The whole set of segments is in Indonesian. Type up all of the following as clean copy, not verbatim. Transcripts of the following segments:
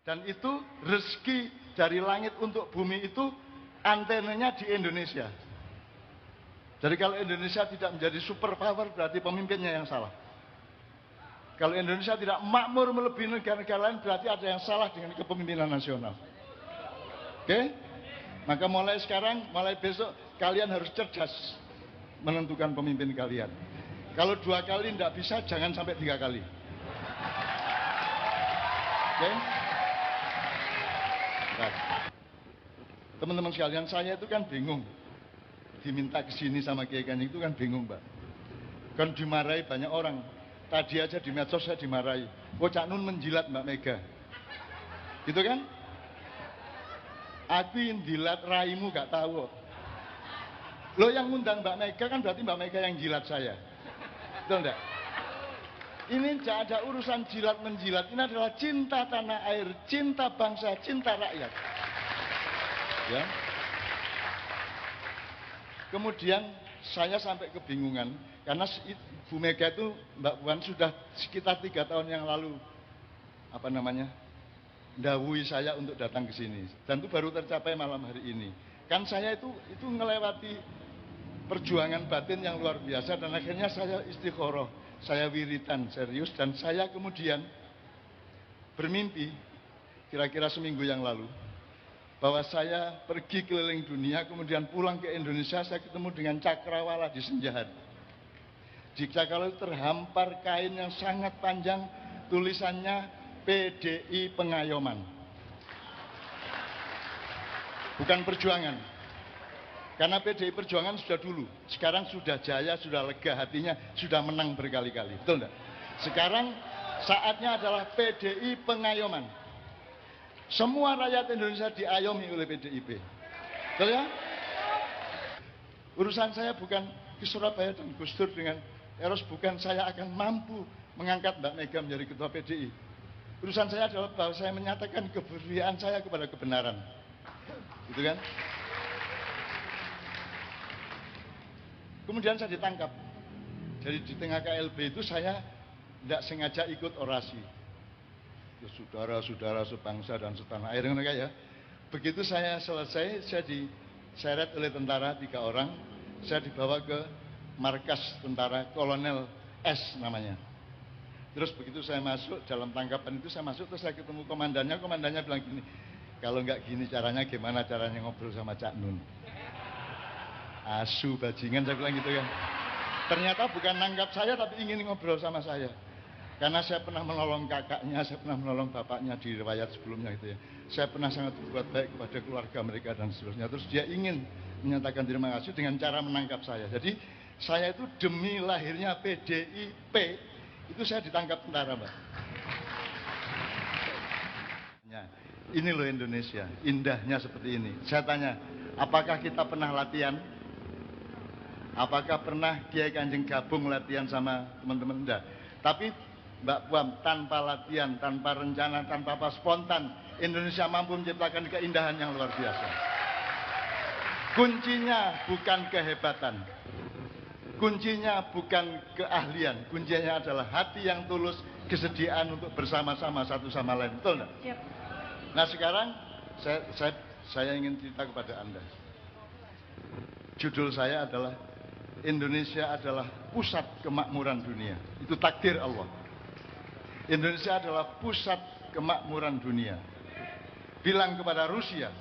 Dan itu rezeki dari langit untuk bumi itu antenanya di Indonesia. Jadi kalau Indonesia tidak menjadi superpower berarti pemimpinnya yang salah. Kalau Indonesia tidak makmur melebihi negara-negara lain berarti ada yang salah dengan kepemimpinan nasional. Oke? Maka mulai sekarang, mulai besok kalian harus cerdas menentukan pemimpin kalian. Kalau 2 kali tidak bisa, jangan sampai 3 kali. Oke? Nah, teman-teman sekalian, saya itu kan bingung. Diminta ke sini sama Kiai Kanjeng itu kan bingung, Mbak. Kan dimarahi banyak orang. Tadi aja di medsos saya dimarahi. Oh, Cak Nun menjilat Mbak Mega. Gitu kan? Aku yang jilat raimu gak tahu. Lo yang ngundang Mbak Mega kan berarti Mbak Mega yang jilat saya. Betul enggak? Ini tidak ada urusan jilat menjilat. Ini adalah cinta tanah air, cinta bangsa, cinta rakyat. Ya. Kemudian saya sampai kebingungan karena Bu Mega itu Mbak Puan sudah sekitar 3 tahun yang lalu ndawuhi saya untuk datang ke sini dan itu baru tercapai malam hari ini. Kan saya itu ngelewati perjuangan batin yang luar biasa dan akhirnya saya istikharah, saya wiritan serius dan saya kemudian bermimpi kira-kira seminggu yang lalu bahwa saya pergi keliling dunia kemudian pulang ke Indonesia saya ketemu dengan cakrawala di Senjahat. Di cakrawala terhampar kain yang sangat panjang tulisannya PDI Pengayoman. Bukan perjuangan. Karena PDI Perjuangan sudah dulu. Sekarang sudah jaya, sudah lega hatinya, sudah menang berkali-kali. Betul enggak? Sekarang saatnya adalah PDI Pengayoman. Semua rakyat Indonesia diayomi oleh PDIP. Betul ya? Urusan saya bukan ke Surabaya dan Gus Dur dengan Eros, bukan saya akan mampu mengangkat Mbak Mega menjadi ketua PDI. Urusan saya adalah bahwa saya menyatakan keberpihakan saya kepada kebenaran. Gitu kan? Kemudian saya ditangkap. Jadi di tengah KLB itu saya tidak sengaja ikut orasi. Saudara-saudara sebangsa dan setanah air ya. Begitu saya selesai, saya diseret oleh tentara 3 orang. Saya dibawa ke markas tentara Kolonel S namanya. Terus begitu saya masuk dalam tangkapan itu saya masuk terus saya ketemu komandannya. Komandannya bilang gini, kalau nggak gini caranya gimana caranya ngobrol sama Cak Nun? Asu bajingan saya bilang gitu kan. Ternyata bukan nangkap saya tapi ingin ngobrol sama saya. Karena saya pernah menolong kakaknya, saya pernah menolong bapaknya di riwayat sebelumnya gitu ya. Saya pernah sangat berbuat baik kepada keluarga mereka dan seterusnya. Terus dia ingin menyatakan terima kasih dengan cara menangkap saya. Jadi saya itu demi lahirnya PDIP itu saya ditangkap tentara, Mbak. Ini loh Indonesia, indahnya seperti ini. Saya tanya, apakah kita pernah latihan? Apakah pernah Kiai Kanjeng gabung latihan sama teman-teman? Enggak. Tapi Mbak Puan, tanpa latihan, tanpa rencana, tanpa apa, spontan, Indonesia mampu menciptakan keindahan yang luar biasa. Kuncinya bukan kehebatan, kuncinya bukan keahlian, kuncinya adalah hati yang tulus, kesediaan untuk bersama-sama satu sama lain. Betul enggak? Yep. Nah sekarang saya ingin cerita kepada Anda. Judul saya adalah Indonesia adalah pusat kemakmuran dunia. Itu takdir Allah. Indonesia adalah pusat kemakmuran dunia. Bilang kepada Rusia,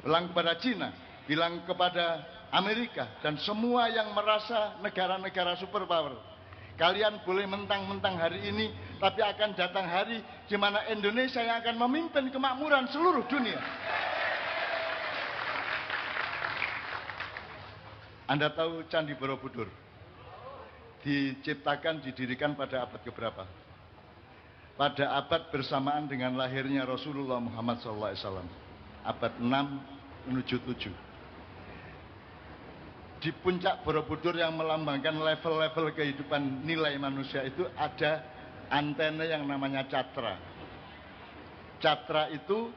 bilang kepada Cina, bilang kepada Amerika dan semua yang merasa negara-negara superpower. Kalian boleh mentang-mentang hari ini, tapi akan datang hari di mana Indonesia yang akan memimpin kemakmuran seluruh dunia. Anda tahu Candi Borobudur diciptakan, didirikan pada abad keberapa? Pada abad bersamaan dengan lahirnya Rasulullah Muhammad SAW. Abad 6 menuju 7. Di puncak Borobudur yang melambangkan level-level kehidupan nilai manusia itu ada antena yang namanya catra. Catra itu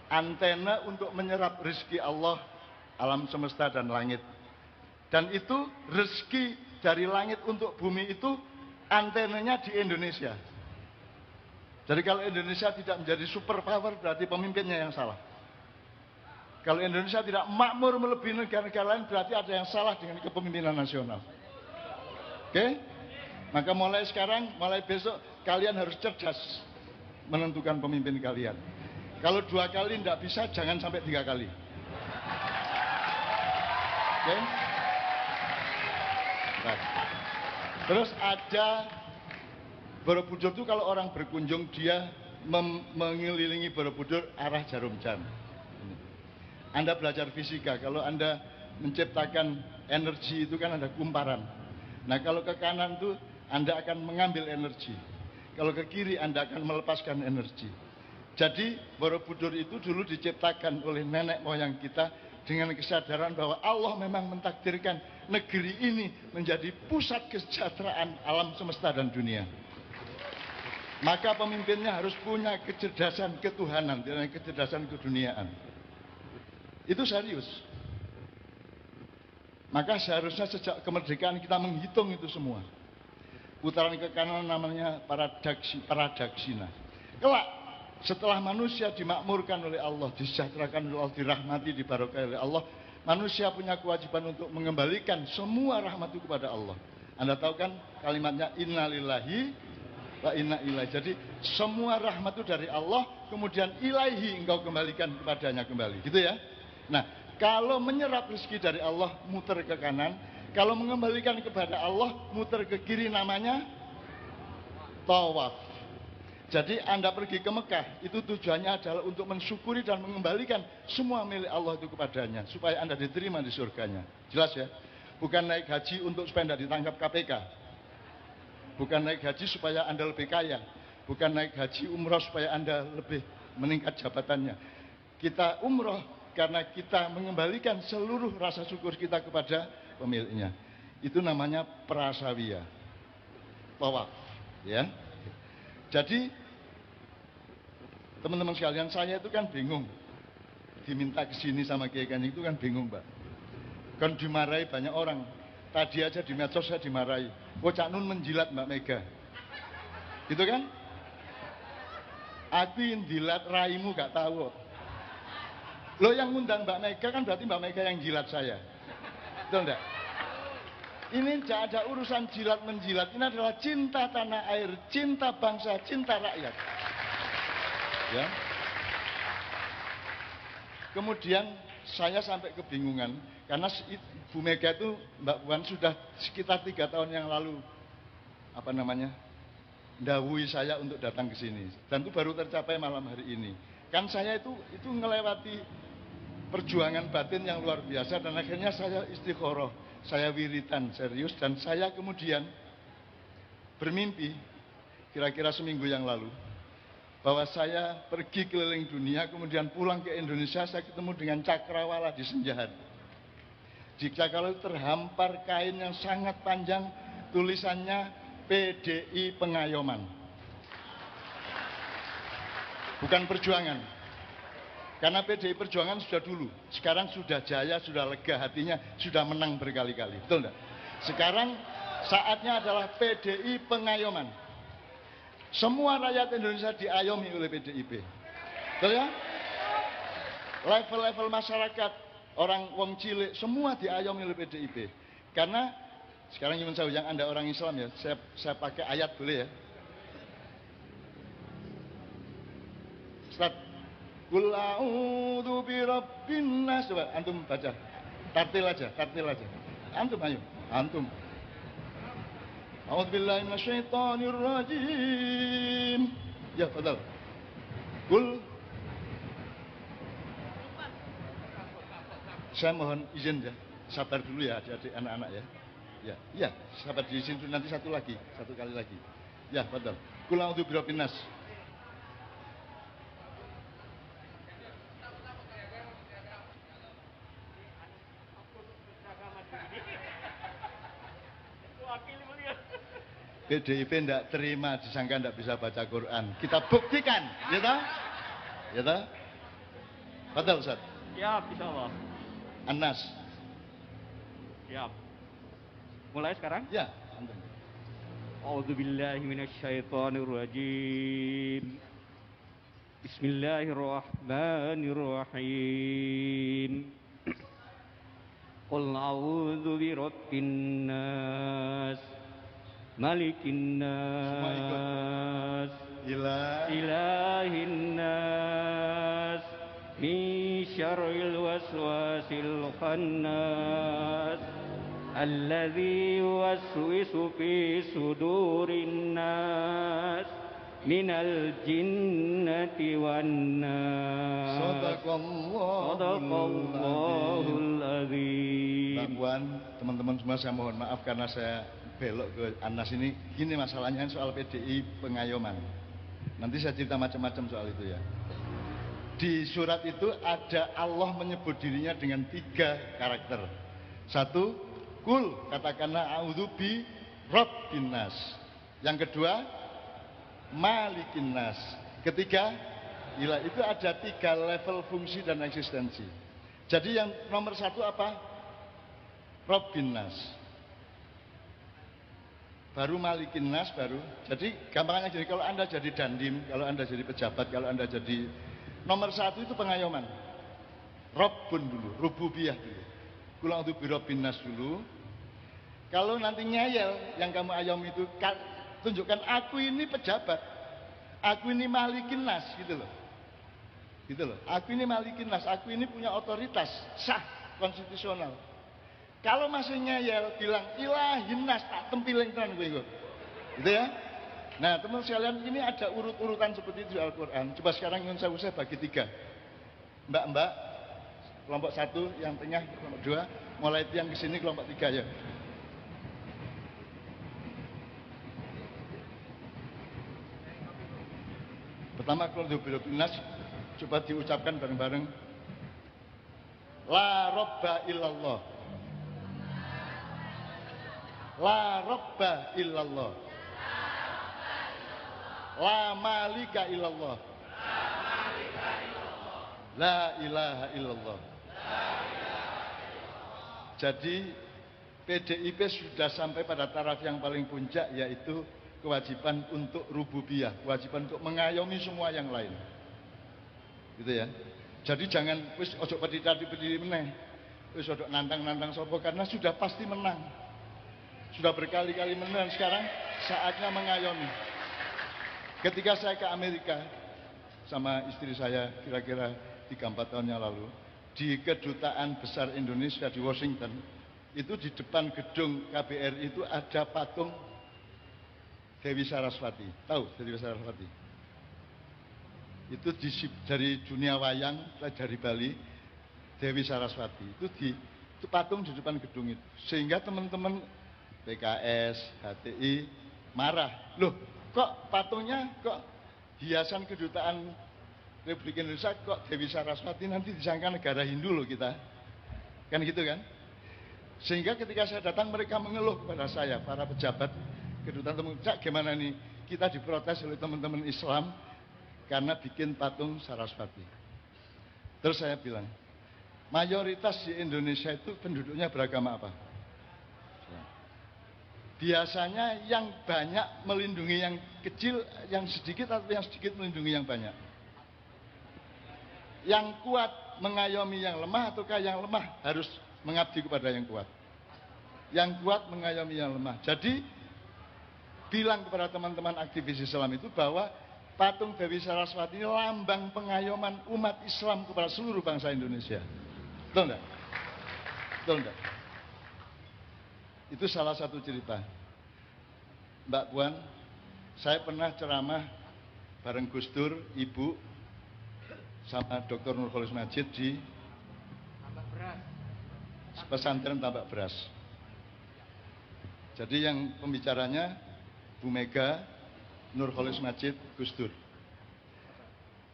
antena untuk menyerap rezeki Allah, alam semesta dan langit. Dan itu rezeki dari langit untuk bumi itu antenanya di Indonesia. Jadi kalau Indonesia tidak menjadi superpower berarti pemimpinnya yang salah. Kalau Indonesia tidak makmur melebihi negara-negara lain berarti ada yang salah dengan kepemimpinan nasional. Oke? Maka mulai sekarang, mulai besok kalian harus cerdas menentukan pemimpin kalian. Kalau 2 kali tidak bisa, jangan sampai 3 kali. Oke? Nah. Terus ada Borobudur itu kalau orang berkunjung dia mengelilingi Borobudur arah jarum jam. Anda belajar fisika, kalau Anda menciptakan energi itu kan ada kumparan. Nah kalau ke kanan itu Anda akan mengambil energi. Kalau ke kiri Anda akan melepaskan energi. Jadi Borobudur itu dulu diciptakan oleh nenek moyang kita dengan kesadaran bahwa Allah memang mentakdirkan negeri ini menjadi pusat kesejahteraan alam semesta dan dunia. Maka pemimpinnya harus punya kecerdasan ketuhanan dan kecerdasan keduniaan. Itu serius. Maka seharusnya sejak kemerdekaan kita menghitung itu semua. Putaran ke kanan namanya paradaksina. Kelak setelah manusia dimakmurkan oleh Allah, disejahterakan oleh Allah, dirahmati, dibarakahi oleh Allah, manusia punya kewajiban untuk mengembalikan semua rahmat itu kepada Allah. Anda tahu kan kalimatnya innalillahi wa inna ilaihi. Jadi semua rahmat itu dari Allah, kemudian ilaihi engkau kembalikan kepadanya kembali. Gitu ya. Nah, kalau menyerap rezeki dari Allah, muter ke kanan. Kalau mengembalikan kepada Allah, muter ke kiri, namanya tawaf. Jadi Anda pergi ke Mekah, itu tujuannya adalah untuk mensyukuri dan mengembalikan semua milik Allah itu kepadanya, supaya Anda diterima di surganya. Jelas ya? Bukan naik haji untuk supaya tidak ditangkap KPK. Bukan naik haji supaya Anda lebih kaya. Bukan naik haji umroh supaya Anda lebih meningkat jabatannya. Kita umroh karena kita mengembalikan seluruh rasa syukur kita kepada pemiliknya. Itu namanya prasawiya, tawaf, ya. Jadi teman-teman sekalian, saya itu kan bingung diminta ke sini sama Kiai Kanjeng itu kan bingung, Mbak. Kan dimarahi banyak orang. Tadi aja di medsos saya dimarahi. Oh, Cak Nun menjilat Mbak Mega. Gitu kan? Aku yang jilat raimu gak tahu. Lo yang ngundang Mbak Mega kan berarti Mbak Mega yang jilat saya. Betul enggak? Ini tidak ada urusan jilat menjilat. Ini adalah cinta tanah air, cinta bangsa, cinta rakyat. Ya. Kemudian saya sampai kebingungan karena Bu Mega itu Mbak Puan sudah sekitar 3 tahun yang lalu ndawuhi saya untuk datang ke sini dan itu baru tercapai malam hari ini. Kan saya itu ngelewati perjuangan batin yang luar biasa dan akhirnya saya istikharah, saya wiritan serius dan saya kemudian bermimpi kira-kira seminggu yang lalu bahwa saya pergi keliling dunia, kemudian pulang ke Indonesia, saya ketemu dengan cakrawala di Senjahan. Di cakrawala terhampar kain yang sangat panjang, tulisannya PDI Pengayoman. Bukan perjuangan. Karena PDI Perjuangan sudah dulu, sekarang sudah jaya, sudah lega hatinya, sudah menang berkali-kali. Betul enggak? Sekarang saatnya adalah PDI Pengayoman. Semua rakyat Indonesia diayomi oleh PDIP. Betul ya? Level-level masyarakat, orang wong cilik, semua diayomi oleh PDIP. Karena sekarang Nyuwun Sewu yang Anda orang Islam ya, saya pakai ayat boleh ya. Ustaz, Qul a'udzu birabbin nas. Coba antum baca. Tartil aja. Antum ayo, antum. A'udzubillahi minasyaitonir rajim. Ya, betul. Qul. Saya mohon izin ya, sabar dulu ya adik-adik anak-anak ya. Ya, sabar di sini nanti satu kali lagi. Ya, betul. Qul a'udzu birabbin nas. PDIP tidak terima, disangka tidak bisa baca Quran. Kita buktikan, ya toh? Ya toh? Betul, Ustaz? Ya, bisa Allah. An-Nas. Siap. Mulai sekarang? Ya, antum. أعوذ بالله من الشيطان الرجيم. بسم الله الرحمن الرحيم. قل أعوذ برب الناس ملك الناس إله الناس من شر الوسواس الخناس الذي يوسوس في صدور الناس من الجنة والناس. Sadaqallahul azim. Mbak Puan, teman-teman semua, saya mohon maaf karena saya belok ke Anas ini. Gini masalahnya soal PDI pengayoman. Nanti saya cerita macam-macam soal itu ya. Di surat itu ada Allah menyebut dirinya dengan 3 karakter. 1, kul, katakanlah a'udzu bi rabbin nas. Yang kedua, malikin nas. Ketiga, ilah. Itu ada 3 level fungsi dan eksistensi. Jadi yang nomor 1 apa? Rabbin nas. Baru malikin nas, baru. Jadi gampangnya gini, kalau Anda jadi dandim, kalau Anda jadi pejabat, kalau Anda jadi nomor 1 itu pengayoman. Rabbun dulu, rububiyah dulu. Kul a'udzu bi rabbin nas dulu. Kalau nanti ngeyel yang kamu ayom itu, tunjukkan aku ini pejabat. Aku ini malikin nas, gitu loh. Gitu loh. Aku ini malikin nas, aku ini punya otoritas sah konstitusional. Kalau masih ngeyel bilang ilahin nas, tak tempiling tenan gue. Gitu ya. Nah, teman sekalian, ini ada urut-urutan seperti itu di Al-Qur'an. Coba sekarang ingin saya bagi 3. Mbak-mbak, kelompok 1 yang tengah, kelompok 2, mulai yang ke sini kelompok 3 ya. Pertama, kalau nas, coba diucapkan bareng-bareng. La robba illallah. La robba illallah. La malika illallah. La ilaha illallah. Jadi PDIP sudah sampai pada taraf yang paling puncak, yaitu kewajiban untuk rububiyah, kewajiban untuk mengayomi semua yang lain. Gitu ya. Jadi jangan wis ojo pedhi-pedhi meneh. Wis ojo nantang-nantang sapa, karena sudah pasti menang. Sudah berkali-kali menang, sekarang saatnya mengayomi. Ketika saya ke Amerika sama istri saya kira-kira 3-4 tahun yang lalu, di Kedutaan Besar Indonesia di Washington, itu di depan gedung KBRI itu ada patung Dewi Saraswati. Tahu Dewi Saraswati? Itu dari dunia wayang, dari Bali, Dewi Saraswati. Itu patung di depan gedung itu. Sehingga teman-teman PKS, HTI marah. Loh, kok patungnya, kok hiasan Kedutaan Republik Indonesia, kok Dewi Saraswati, nanti disangka negara Hindu loh kita. Kan gitu kan? Sehingga ketika saya datang, mereka mengeluh kepada saya, para pejabat Kedutaan, Cak, gimana nih, kita diprotes oleh teman-teman Islam karena bikin patung Saraswati. Terus saya bilang, mayoritas di Indonesia itu penduduknya beragama apa? Biasanya yang banyak melindungi yang kecil, yang sedikit, atau yang sedikit melindungi yang banyak? Yang kuat mengayomi yang lemah, ataukah yang lemah harus mengabdi kepada yang kuat? Yang kuat mengayomi yang lemah. Jadi bilang kepada teman-teman aktivis Islam itu bahwa patung Dewi Saraswati ini lambang pengayoman umat Islam kepada seluruh bangsa Indonesia. Betul enggak? Betul enggak? Itu salah satu cerita. Mbak Puan, saya pernah ceramah bareng Gus Dur, Ibu, sama Dr. Nurholis Majid di pesantren Tambak Beras. Jadi yang pembicaranya Bu Mega, Nurholis Majid, Gus Dur.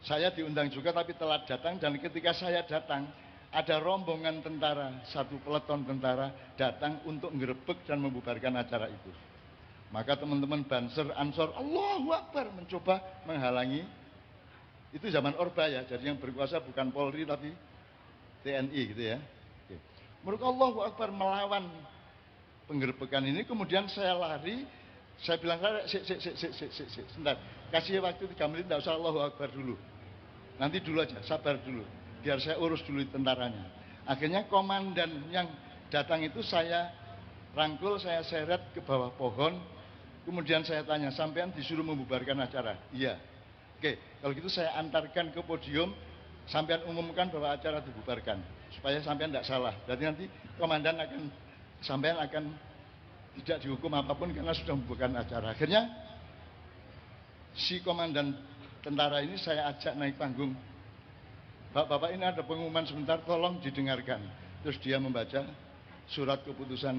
Saya diundang juga tapi telat datang, dan ketika saya datang ada rombongan tentara, 1 peleton tentara datang untuk ngerebek dan membubarkan acara itu. Maka teman-teman Banser, Ansor, Allahu Akbar, mencoba menghalangi. Itu zaman Orba ya, jadi yang berkuasa bukan Polri tapi TNI gitu ya. Mereka Allahu Akbar melawan penggerbekan ini, kemudian saya lari Saya bilang, sebentar, kasih waktu 3 menit, tidak usah Allahu Akbar dulu. Nanti dulu aja, sabar dulu. Biar saya urus dulu tentaranya. Akhirnya komandan yang datang itu saya rangkul, saya seret ke bawah pohon. Kemudian saya tanya, sampean disuruh membubarkan acara? Iya. Oke, kalau gitu saya antarkan ke podium, sampean umumkan bahwa acara dibubarkan. Supaya sampean tidak salah. Berarti nanti komandan sampean akan tidak dihukum apapun karena sudah membubarkan acara. Akhirnya si komandan tentara ini saya ajak naik panggung. Bapak-bapak, ini ada pengumuman sebentar, tolong didengarkan. Terus dia membaca surat keputusan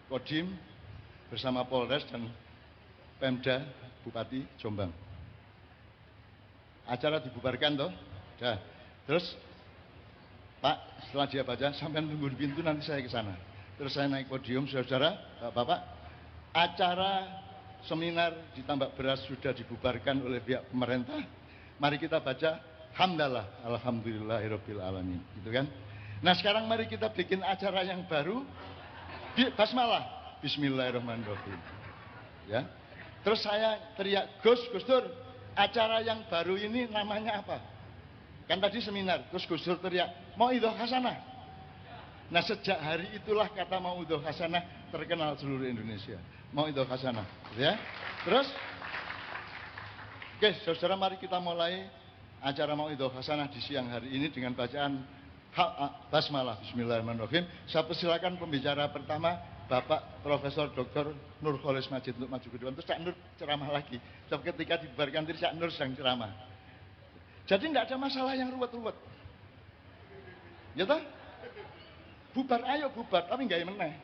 Kodim bersama Polres dan Pemda Bupati Jombang. Acara dibubarkan toh. Dah. Terus Pak, setelah dia baca, sampai tunggu di pintu, nanti saya ke sana. Terus saya naik podium, saudara-saudara, Bapak, acara seminar di Tambak Beras sudah dibubarkan oleh pihak pemerintah. Mari kita baca hamdalah, alhamdulillahirabbil alamin, gitu kan? Nah, sekarang mari kita bikin acara yang baru, basmalah, bismillahirrahmanirrahim. Ya. Terus saya teriak, Gus Dur, acara yang baru ini namanya apa? Kan tadi seminar, terus Gus Dur teriak, Mauidhah Hasanah. Nah, sejak hari itulah kata Mauidhah Hasanah terkenal seluruh Indonesia. Mauidhah Hasanah, ya. Terus, oke, saudara, mari kita mulai acara Mauidhah Hasanah di siang hari ini dengan bacaan basmalah, bismillahirrahmanirrahim. Saya persilakan pembicara pertama, Bapak Profesor Dr. Nurholis Majid untuk maju ke depan. Terus Cak Nur ceramah lagi. So, ketika dibubarkan tadi Cak Nur sedang ceramah. Jadi tidak ada masalah yang ruwet-ruwet. Ya toh? Bubar, ayo bubar, tapi nggak meneh.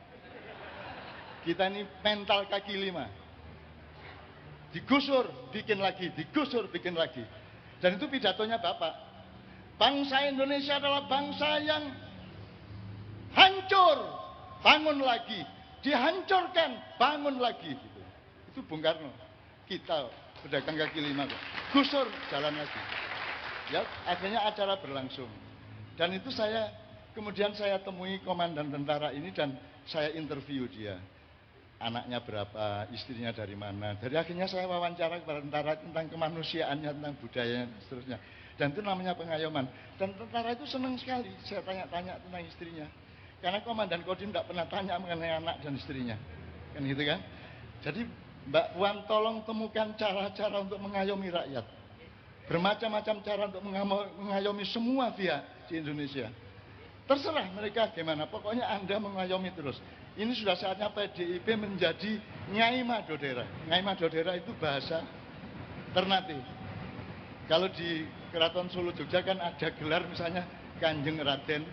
Kita ini mental kaki 5. Digusur, bikin lagi, digusur, bikin lagi. Dan itu pidatonya Bapak. Bangsa Indonesia adalah bangsa yang hancur, bangun lagi. Dihancurkan, bangun lagi. Gitu. Itu Bung Karno. Kita pedagang kaki 5. Gusur, jalan lagi. Ya, akhirnya acara berlangsung. Dan itu kemudian saya temui komandan tentara ini dan saya interview dia. Anaknya berapa, istrinya dari mana. Dari akhirnya saya wawancara kepada tentara tentang kemanusiaannya, tentang budayanya, dan seterusnya. Dan itu namanya pengayoman. Dan tentara itu senang sekali saya tanya-tanya tentang istrinya. Karena komandan Kodim tidak pernah tanya mengenai anak dan istrinya. Kan gitu kan. Jadi Mbak Puan, tolong temukan cara-cara untuk mengayomi rakyat. Bermacam-macam cara untuk mengayomi semua pihak di Indonesia. Terserah mereka gimana, pokoknya Anda mengayomi terus. Ini sudah saatnya PDIP menjadi Nyai Madodera. Nyai Madodera itu bahasa Ternate. Kalau di Keraton Solo Jogja kan ada gelar misalnya Kanjeng Raden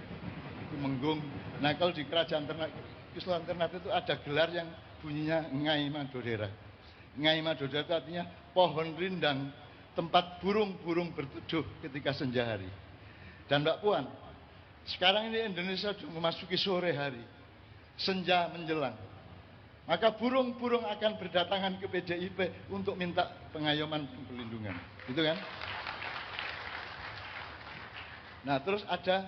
Tumenggung. Nah, kalau di Kerajaan Ternate itu ada gelar yang bunyinya Nyai Madodera. Nyai Madodera itu artinya pohon rindang, tempat burung-burung berteduh ketika senja hari. Dan Mbak Puan, sekarang ini Indonesia sudah memasuki sore hari, senja menjelang. Maka burung-burung akan berdatangan ke PDIP untuk minta pengayoman dan perlindungan. Gitu kan? Nah, terus ada,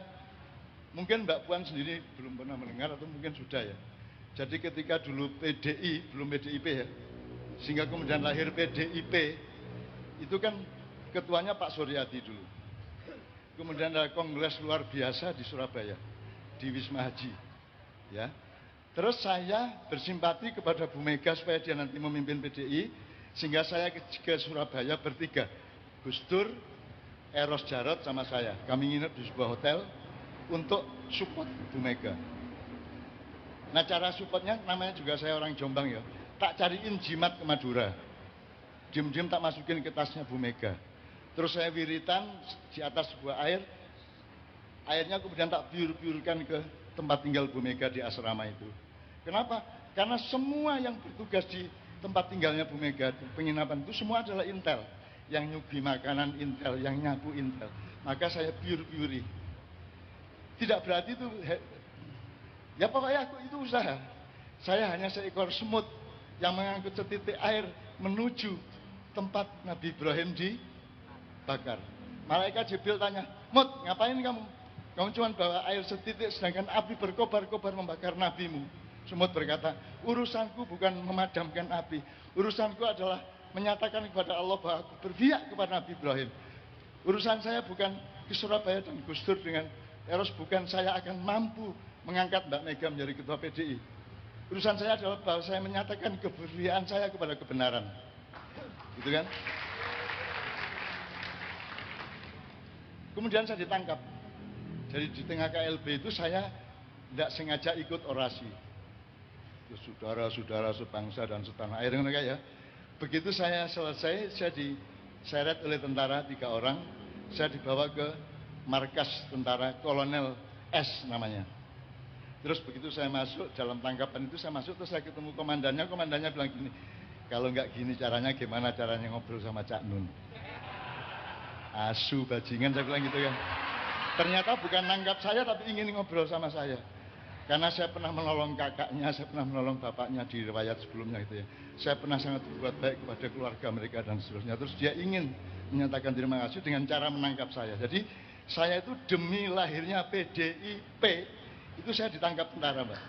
mungkin Mbak Puan sendiri belum pernah mendengar atau mungkin sudah ya. Jadi ketika dulu PDI, belum PDIP ya, sehingga kemudian lahir PDIP, itu kan ketuanya Pak Suryadi dulu. Kemudian ada kongres luar biasa di Surabaya, di Wisma Haji. Ya. Terus saya bersimpati kepada Bu Mega supaya dia nanti memimpin PDI, sehingga saya ke Surabaya bertiga. Gus Dur, Eros Jarot sama saya. Kami nginep di sebuah hotel untuk support Bu Mega. Nah, cara supportnya namanya juga saya orang Jombang ya. Tak cariin jimat ke Madura. Diem-diem tak masukin ke tasnya Bu Mega. Terus saya wiritan di atas sebuah air. Airnya kemudian tak biur-biurkan ke tempat tinggal Bu Mega di asrama itu. Kenapa? Karena semua yang bertugas di tempat tinggalnya Bu Mega, penginapan itu semua adalah intel. Yang nyugi makanan intel, yang nyapu intel. Maka saya biur-biuri. Tidak berarti itu, ya pokoknya aku itu usaha. Saya hanya seekor semut yang mengangkut setitik air menuju tempat Nabi Ibrahim dibakar. Malaikat Jibril tanya, Mut, ngapain kamu? Kamu cuma bawa air setitik sedangkan api berkobar-kobar membakar nabimu. Semut berkata, urusanku bukan memadamkan api, urusanku adalah menyatakan kepada Allah bahwa aku berpihak kepada Nabi Ibrahim. Urusan saya bukan ke Surabaya dan Gus Dur dengan Eros, bukan saya akan mampu mengangkat Mbak Mega menjadi ketua PDI. Urusan saya adalah bahwa saya menyatakan keberpihakan saya kepada kebenaran. Gitu kan? Kemudian saya ditangkap. Jadi di tengah KLB itu saya tidak sengaja ikut orasi. Saudara-saudara sebangsa dan setanah air, ya. Begitu saya selesai, saya diseret oleh tentara 3 orang. Saya dibawa ke markas tentara Kolonel S namanya. Terus begitu saya masuk, dalam tangkapan itu saya masuk, terus saya ketemu komandannya. Komandannya bilang gini, kalau nggak gini caranya, gimana caranya ngobrol sama Cak Nun? Asu bajingan, saya bilang gitu kan. Ternyata bukan nangkap saya, tapi ingin ngobrol sama saya. Karena saya pernah menolong kakaknya, saya pernah menolong bapaknya di riwayat sebelumnya gitu ya. Saya pernah sangat berbuat baik kepada keluarga mereka dan seterusnya. Terus dia ingin menyatakan terima kasih dengan cara menangkap saya. Jadi saya itu demi lahirnya PDIP, itu saya ditangkap tentara, Mbak.